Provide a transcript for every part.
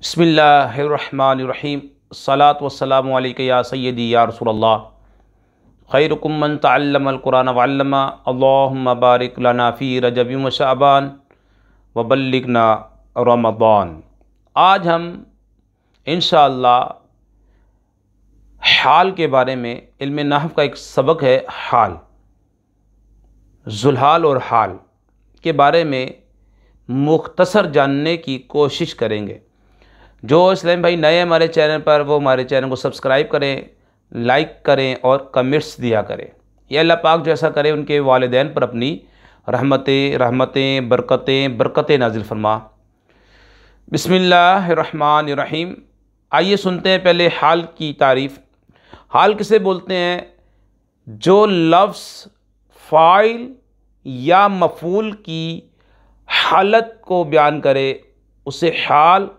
बिस्मिल्लाहिर्रहमानिर्रहीम अस्सलातु वस्सलामु अलैका या सय्यदी या रसूलल्लाह खैरुकुम मन तअल्लमल कुरान व अल्लमा अल्लाहुम्मा बारिक लना फ़ी रजब व शअबान व बल्लिगना रमज़ान। आज हम इंशाअल्लाह हाल के बारे में, इल्म नहव का एक सबक है हाल, ज़ुल्हाल और हाल के बारे में मुख्तसर जानने की कोशिश करेंगे। जो इस्लाम भाई नए हमारे चैनल पर, वो हमारे चैनल को सब्सक्राइब करें, लाइक करें और कमेंट्स दिया करें। ये अल्लाह पाक जो ऐसा करे उनके वालिदैन पर अपनी रहमतें बरकतें नाजिल फरमा। बिस्मिल्लाहिर्रहमानिर्रहीम। आइए सुनते हैं पहले हाल की तारीफ़। हाल किसे बोलते हैं? जो लफ्ज़ फ़ाइल या मफ़ूल की हालत को बयान करे उसे हाल,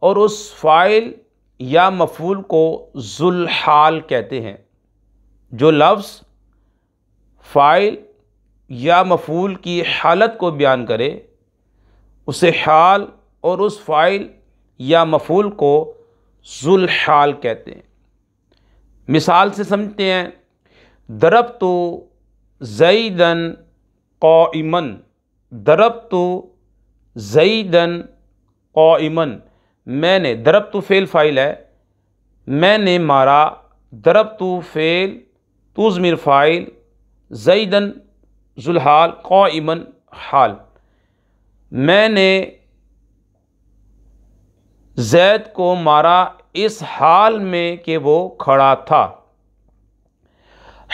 और उस फ़ाइल या मफ़ूल को ज़ुल्हाल कहते हैं। जो लफ्ज़ फ़ाइल या मफ़ूल की हालत को बयान करे उसे हाल, और उस फ़ाइल या मफ़ूल को ज़ुल्हाल कहते हैं। मिसाल से समझते हैं। दरब्तु ज़ैदन क़ाइमन, दरब्तु ज़ैदन क़ाइमन, मैंने, दरब्तु फ़ेल फ़ाइल है, मैंने मारा, दरब्तु फ़ेल तु ज़मीर फ़ाइल, ज़ैदन ज़ुल्हाल, क़ाइमन हाल। मैंने ज़ैद को मारा इस हाल में कि वो खड़ा था।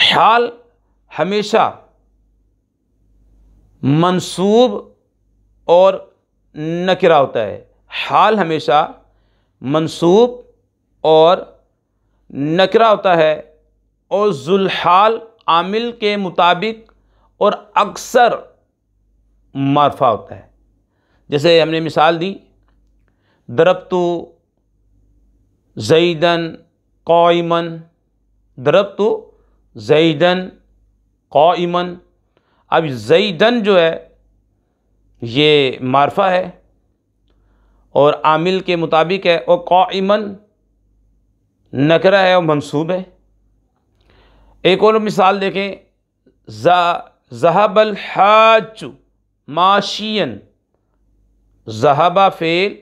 हाल हमेशा मंसूब और नकिरा होता है। हाल हमेशा मंसूब और नकिरा होता है, और ज़ुल्हाल आमिल के मुताबिक और अक्सर मारफा होता है। जैसे हमने मिसाल दी, दरब्तु ज़ैदन क़ाइमन, दरब्तु ज़ैदन क़ाइमन। अब ज़ैदन जो है ये मारफा है और आमिल के मुताबिक है, और क़ाइमन नकरा है और मंसूब है। एक और मिसाल देखें, ज़हबल हाज्जु माशियन, ज़हबा फ़ेल,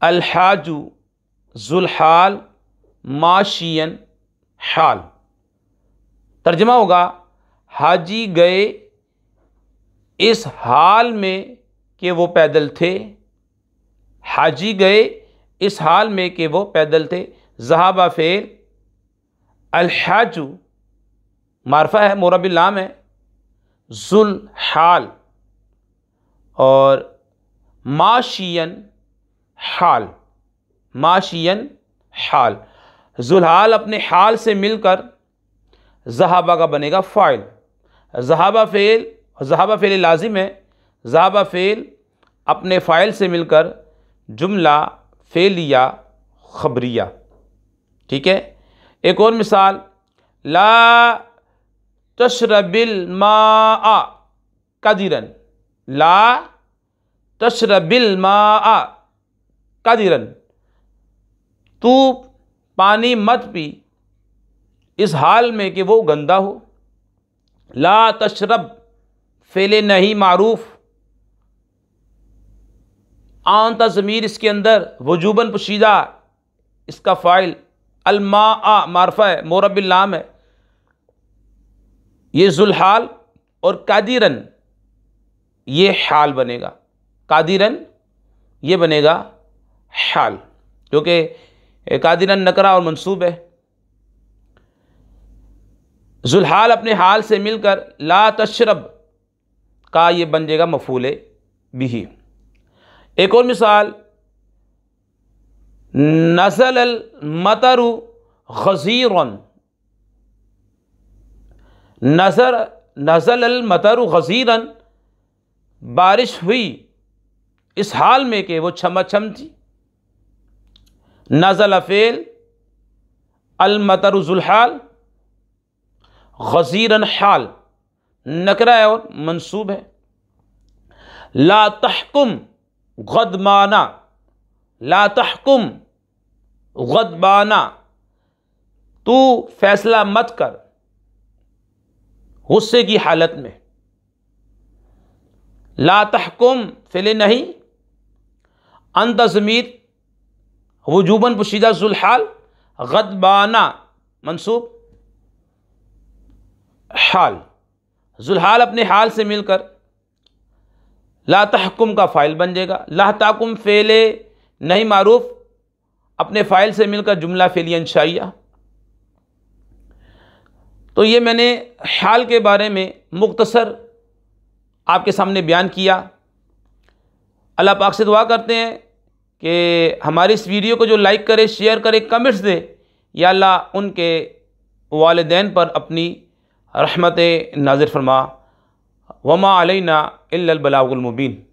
अल हाज्जु ज़ुल्हाल, माशियन हाल। तर्जमा होगा, हाजी गए इस हाल में कि वो पैदल थे। हाजी गए इस हाल में कि वो पैदल थे। ज़हाबा फ़ेल, अल हाजु मारफा है, मोरबिल लाम है, ज़ुल्हाल, और माशियन हाल, माशियन हाल। ज़ुल्हाल अपने हाल से मिलकर ज़हाबा का बनेगा फ़ाइल। ज़हाबा फ़ेल लाजिम है। ज़हाबा फ़ेल अपने फ़ाइल से मिलकर जुमला फ़ेलिया ख़बरिया। ठीक है। एक और मिसाल, ला तशरबिल माआ कदिरन, ला तशरबिल माआ कदिरन, तू पानी मत पी इस हाल में कि वो गंदा हो। ला तशरब फ़ेले नहीं मारूफ, आंता ज़मीर इसके अंदर वजूबन पुशीदा, इसका फ़ाइल। अलमा मारफा है, मोरबिल लाम है। ये ज़ुल्हाल, और कादिरन ये हाल बनेगा। कादिरन ये बनेगा हाल, क्योंकि कादिरन नकरा और मंसूब है। ज़ुल्हाल अपने हाल से मिलकर ला तशरब का ये बन जाएगा मफ़ूले बिही। एक और मिसाल, नज़ल अल मतरु ग़ज़ीरन, नज़ल अल मतरु ग़ज़ीरन, बारिश हुई इस हाल में कि वो छमाछम थी। नज़ल फ़ेल, अल मतरु ज़ुल्हाल, ग़ज़ीरन हाल, नकरा है और मंसूब है। ला तहकुम गदमाना, ला तहकुम गदबाना, तू फैसला मत कर गुस्से की हालत में। ला तहकुम फ़िल नहीं, अंत ज़मीर वजूबन पुशीदा ज़ुल्हाल, गदबाना मंसूब हाल, ज़ुल्हाल अपने हाल से मिलकर ला तहकुम का फ़ाइल बन जाएगा। ला ताकुम फ़ेले नहीं मारूफ अपने फ़ाइल से मिलकर जुमला फ़ेलिया इंशाइया। तो ये मैंने हाल के बारे में मुख्तसर आपके सामने बयान किया। अल्लाह पाक से दुआ करते हैं कि हमारी इस वीडियो को जो लाइक करे, शेयर करे, कमेंट्स दे, या अल्लाह उनके वालिदैन पर अपनी रहमत नाज़िर फरमा। वमा अलैना इल्लल बलागुल मुबीन।